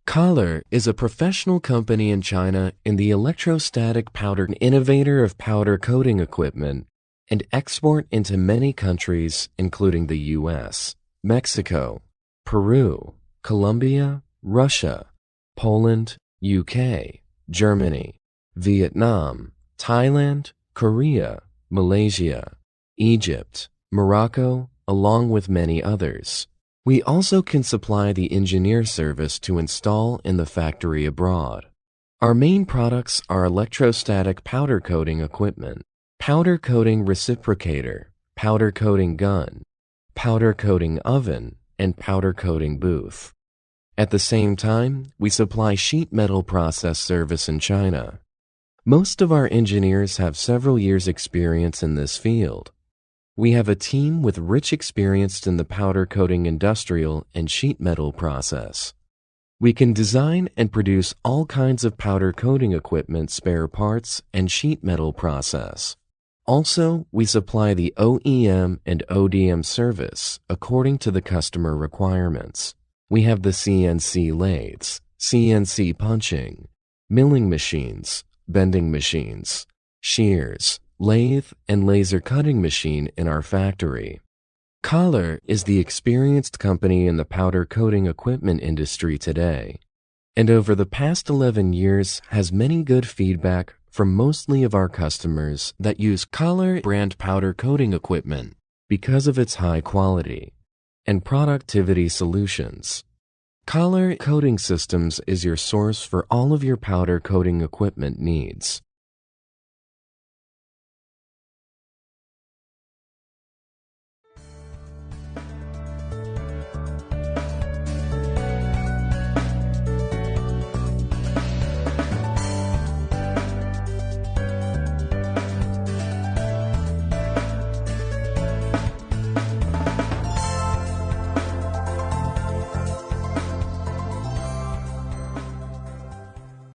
Kohler is a professional company in China in the electrostatic powder innovator of powder coating equipment and export into many countries including the US, Mexico, Peru, Colombia, Russia, Poland, UK, Germany, Vietnam, Thailand, Korea, Malaysia, Egypt, Morocco, along with many others. We also can supply the engineer service to install in the factory abroad. Our main products are electrostatic powder coating equipment, powder coating reciprocator, powder coating gun, powder coating oven, and powder coating booth. At the same time, we supply sheet metal process service in China. Most of our engineers have several years' experience in this field. We have a team with rich experience in the powder coating industrial and sheet metal process. We can design and produce all kinds of powder coating equipment, spare parts, and sheet metal process. Also, we supply the OEM and ODM service according to the customer requirements. We have the CNC lathes, CNC punching, milling machines, bending machines, shears, lathe, and laser cutting machine in our factory. Kohler is the experienced company in the powder coating equipment industry today, and over the past 11 years has many good feedback from mostly of our customers that use Kohler brand powder coating equipment because of its high quality and productivity solutions. Kohler Coating Systems is your source for all of your powder coating equipment needs.